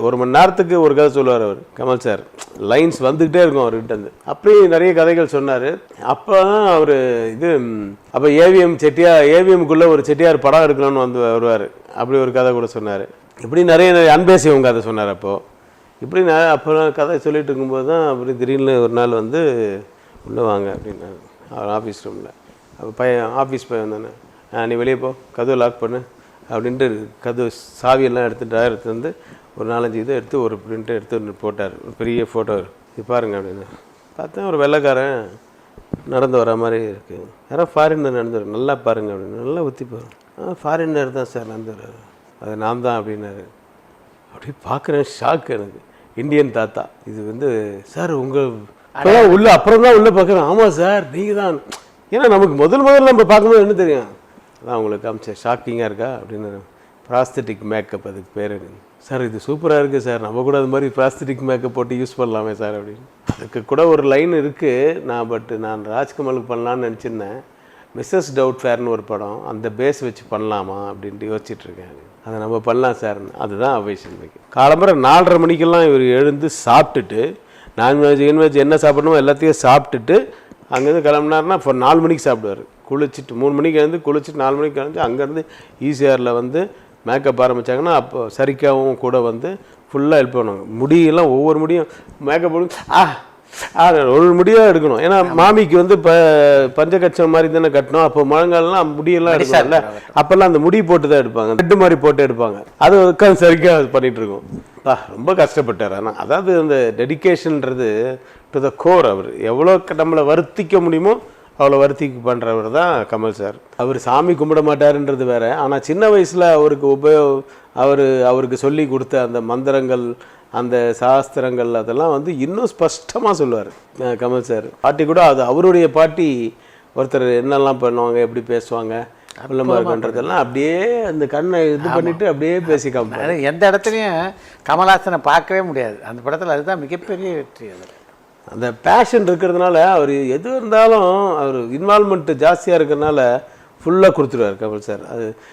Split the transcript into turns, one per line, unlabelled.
1 மணி நேரத்துக்கு ஒரு கதை சொல்லுவார் அவர் கமல் சார். லைன்ஸ் வந்துக்கிட்டே இருக்கும் அவர்கிட்ட இருந்து. அப்படியும் நிறைய கதைகள் சொன்னார். அப்போ தான் அவர் அப்போ ஏவிஎம்குள்ளே ஒரு செட்டியார் படம் எடுக்கணும்னு வருவார். அப்படி ஒரு கதை கூட சொன்னார். இப்படி நிறைய அன்பேசிவம் கதை சொன்னார். இப்படி நான் அப்போ கதை சொல்லிட்டு இருக்கும்போது தான் அப்படி திடீர்னு ஒரு நாள் உள்ளே வாங்க அப்படின்னாரு அவர் ஆஃபீஸ் ரூமில். அப்போ ஆஃபீஸ் பையன் வந்தானே, நீ வெளியே போ, கதவை லாக் பண்ணு அப்படின்ட்டு கதவு சாவியெல்லாம் எடுத்து ஒரு 4-5 இதை எடுத்து ஒரு பிரிண்ட்டை எடுத்து போட்டார். ஒரு பெரிய ஃபோட்டோ, இது பாருங்க அப்படின்னு. பார்த்தா ஒரு வெள்ளைக்காரன் நடந்து வர மாதிரி இருக்குது. யாரோ ஃபாரினர் நடந்து நல்லா பாருங்க அப்படின்னு. நல்லா ஊற்றி பாருங்க. ஃபாரினர் தான் சார் நடந்து வர்றாரு. அது நான் தான் அப்படின்னாரு. அப்படி பார்க்குறேன், ஷாக் எனக்கு. இந்தியன் தாத்தா. இது சார் உங்கள் உள்ள அப்புறம் தான் உள்ளே பார்க்குறேன். ஆமாம் சார் நீங்கள் தான். ஏன்னா நமக்கு முதல்ல நம்ம பார்க்கும்போது என்ன தெரியும், அதான் உங்களுக்கு காமிச்சேன், ஷாக்கிங்காக இருக்கா அப்படின்னு. ப்ராஸ்தட்டிக் மேக்கப் அதுக்கு பேர். சார் இது சூப்பராக இருக்குது சார், நம்ம கூட அது மாதிரி ப்ராஸ்தட்டிக் மேக்கப் போட்டு யூஸ் பண்ணலாமே சார் அப்படின்னு. அதுக்கு கூட ஒரு லைன் இருக்குது. நான் ராஜ்கமலுக்கு பண்ணலான்னு நினச்சிருந்தேன். மிஸ்ஸஸ் டவுட் ஃபேர்னு ஒரு படம், அந்த பேஸ் வச்சு பண்ணலாமா அப்படின்ட்டு யோசிச்சுட்ருக்கேன். அதை நம்ம பண்ணலாம் சார். அதுதான் அவைஷன் வைக்கும். காலம்பரை 4:30 மணிக்கெல்லாம் இவர் எழுந்து சாப்பிட்டுட்டு, நான்வெஜ் என்ன சாப்பிடணுமோ எல்லாத்தையும் சாப்பிட்டுட்டு அங்கேருந்து கிளம்புனாருன்னா இப்போ 4 மணிக்கு சாப்பிடுவார். குளிச்சுட்டு 3 மணிக்கு எழுந்து குளிச்சுட்டு 4 மணிக்கு கிளம்பி அங்கேருந்து ஈசிஆரில் மேக்கப் ஆரம்பித்தாங்கன்னா அப்போ சரிக்காவும் கூட ஃபுல்லாக ஹெல்ப் பண்ணுவாங்க. முடியெல்லாம் ஒவ்வொரு முடியும் மேக்கப் ஒரு முடியாக எடுக்கணும். ஏன்னா மாமிக்கு பஞ்சகட்சம் மாதிரி தானே கட்டணும். அப்போ முழங்காலெலாம் முடியெல்லாம் எடுப்பாங்கல்ல, அப்போல்லாம் அந்த முடி போட்டு தான் எடுப்பாங்க, ரெட்டு மாதிரி போட்டு எடுப்பாங்க. அது உட்காந்து சரிக்காக பண்ணிகிட்டு இருக்கோம். ரொம்ப கஷ்டப்பட்டார். ஆனால் அதாவது அந்த டெடிக்கேஷன்ன்றது டு த கோர். அவர் எவ்வளோ நம்மளை வருத்திக்க முடியுமோ அவ்வளோ வருத்திக்கு பண்ணுறவர் தான் கமல் சார். அவர் சாமி கும்பிட மாட்டாருன்றது வேறு. ஆனால் சின்ன வயசில் அவருக்கு சொல்லி கொடுத்த அந்த மந்திரங்கள், அந்த சாஸ்திரங்கள், அதெல்லாம் இன்னும் ஸ்பஷ்டமாக சொல்லுவார் கமல் சார். பாட்டி கூட அது அவருடைய பாட்டி ஒருத்தர் என்னெல்லாம் பண்ணுவாங்க, எப்படி பேசுவாங்க, உள்ளமாக இருக்குன்றதெல்லாம் அப்படியே அந்த கண்ணை பண்ணிட்டு அப்படியே பேசி காமிப்பாரு.
எந்த இடத்துலையும் கமல்ஹாசனை பார்க்கவே முடியாது அந்த படத்தில். அதுதான் மிகப்பெரிய வெற்றி.
அந்த பேஷன் இருக்கிறதுனால அவர் எது இருந்தாலும் அவர் இன்வால்மெண்ட் ஜாஸ்தியாக இருக்கிறதுனால ஃபுல்லாக கொடுத்துருவார் கமல் சார். அது